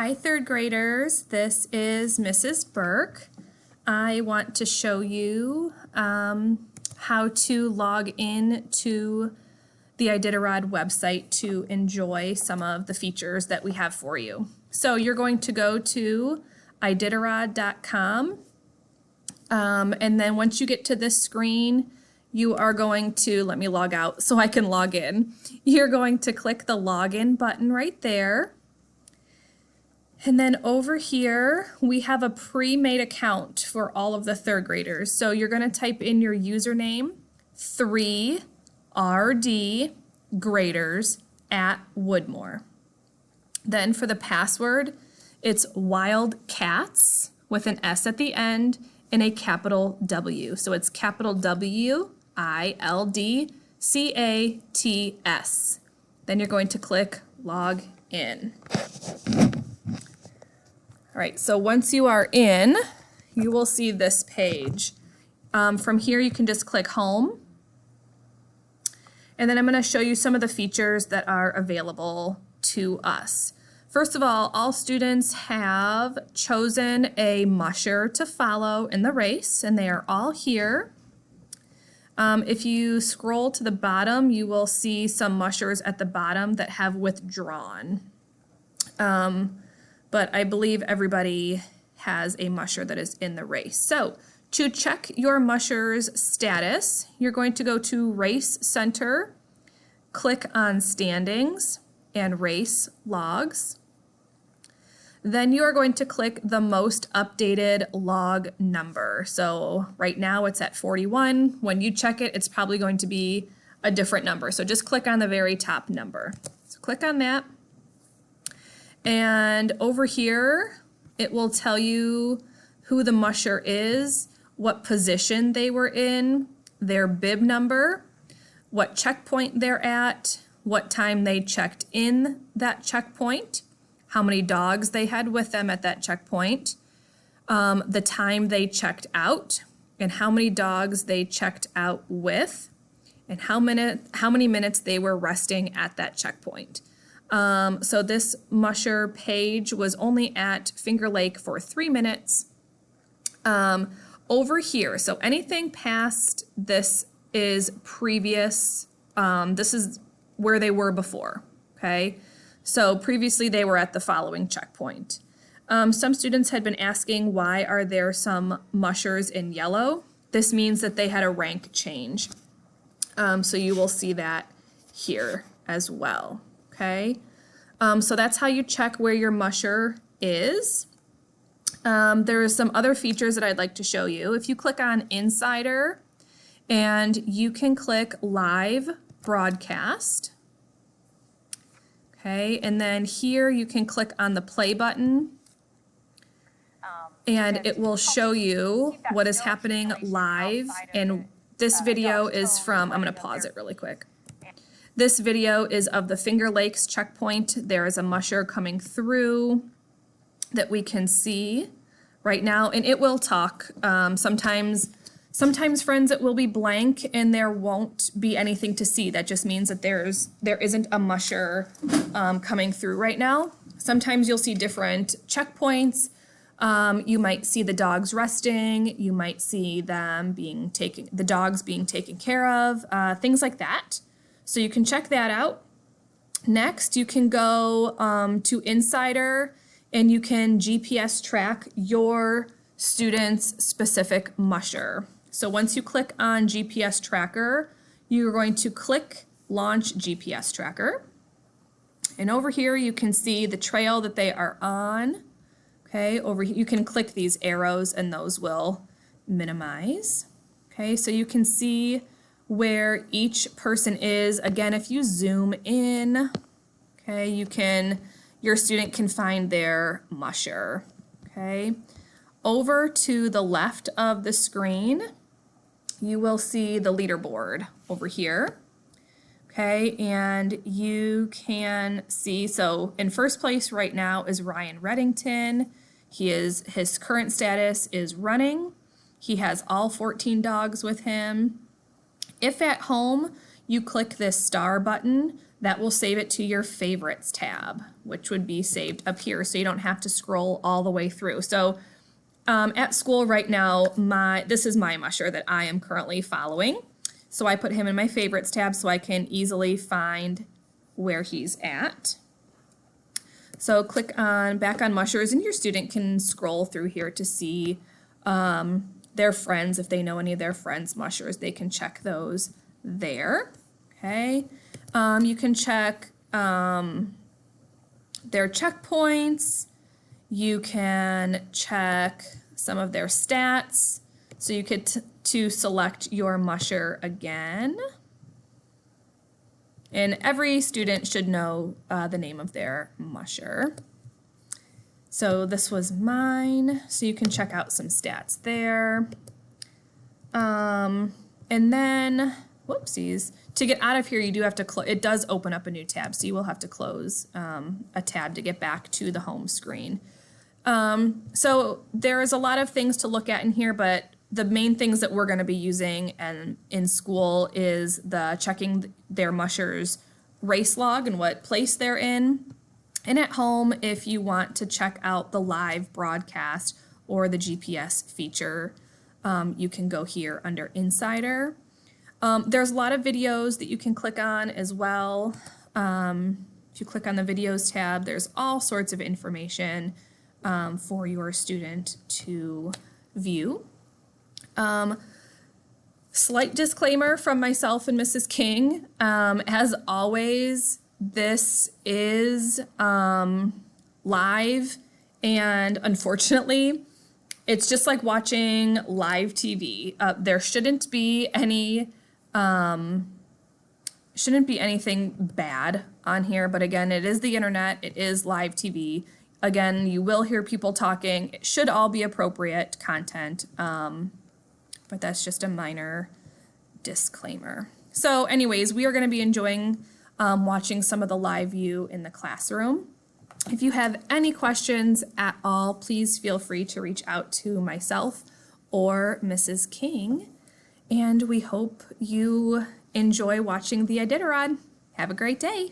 Hi, third graders. This is Mrs. Burke. I want to show you how to log in to the Iditarod website to enjoy some of the features that we have for you. So you're going to go to iditarod.com, and then once you get to this screen, you are going to, let me log out so I can log in. You're going to click the login button right there. And then over here, we have a pre-made account for all of the third graders. So you're going to type in your username, 3rdgraders@Woodmore. Then for the password, it's wildcats with an S at the end and a capital W. So it's capital WILDCATS. Then you're going to click log in. All right, so once you are in, you will see this page. From here, you can just click home. And then I'm going to show you some of the features that are available to us. First of all students have chosen a musher to follow in the race, and they are all here. If you scroll to the bottom, you will see some mushers at the bottom that have withdrawn. But I believe everybody has a musher that is in the race. So to check your musher's status, you're going to go to Race Center, click on Standings and Race Logs. Then you are going to click the most updated log number. So right now it's at 41. When you check it, it's probably going to be a different number. So just click on the very top number. So click on that. And over here, it will tell you who the musher is, what position they were in, their bib number, what checkpoint they're at, what time they checked in that checkpoint, how many dogs they had with them at that checkpoint, the time they checked out, and how many dogs they checked out with, and how many minutes they were resting at that checkpoint. So this musher page was only at Finger Lake for 3 minutes. Over here, so anything past this is previous, this is where they were before, okay? So previously they were at the following checkpoint. Some students had been asking, why are there some mushers in yellow? This means that they had a rank change. So you will see that here as well. Okay, so that's how you check where your musher is. There are some other features that I'd like to show you. If you click on Insider, and you can click Live Broadcast. Okay, and then here you can click on the play button, and it will show you what is happening live. And this video is from, I'm going to pause it really quick. This video is of the Finger Lakes checkpoint. There is a musher coming through that we can see right now, and it will talk. Sometimes, friends, it will be blank and there won't be anything to see. That just means that there isn't a musher coming through right now. Sometimes you'll see different checkpoints. You might see the dogs resting. You might see them the dogs being taken care of, things like that. So you can check that out. Next, you can go to Insider, and you can GPS track your student's specific musher. So once you click on GPS Tracker, you're going to click Launch GPS Tracker. And over here, you can see the trail that they are on. Okay, over here, you can click these arrows, and those will minimize. Okay, so you can see where each person is. Again, if you zoom in, okay, your student can find their musher, okay? Over to the left of the screen, you will see the leaderboard over here, okay? And you can see, so in first place right now is Ryan Reddington. His current status is running. He has all 14 dogs with him. If at home you click this star button, that will save it to your favorites tab, which would be saved up here, so you don't have to scroll all the way through. So at school right now, this is my musher that I am currently following. So I put him in my favorites tab so I can easily find where he's at. So click back on mushers, and your student can scroll through here to see their friends. If they know any of their friends' mushers, they can check those there. Okay. You can check their checkpoints. You can check some of their stats. So you could to select your musher again. And every student should know the name of their musher. So this was mine. So you can check out some stats there. And then, whoopsies. To get out of here, you do have to close. It does open up a new tab, so you will have to close a tab to get back to the home screen. So there's a lot of things to look at in here, but the main things that we're going to be using in school is the checking their mushers race log and what place they're in. And at home, if you want to check out the live broadcast or the GPS feature, you can go here under Insider. There's a lot of videos that you can click on as well. If you click on the videos tab, there's all sorts of information for your student to view. Slight disclaimer from myself and Mrs. King. As always, this is live, and unfortunately, it's just like watching live TV. There shouldn't be anything bad on here, but again, it is the internet, it is live TV. Again, you will hear people talking. It should all be appropriate content, but that's just a minor disclaimer. So anyways, we are going to be enjoying watching some of the live view in the classroom. If you have any questions at all, please feel free to reach out to myself or Mrs. King, and we hope you enjoy watching the Iditarod. Have a great day.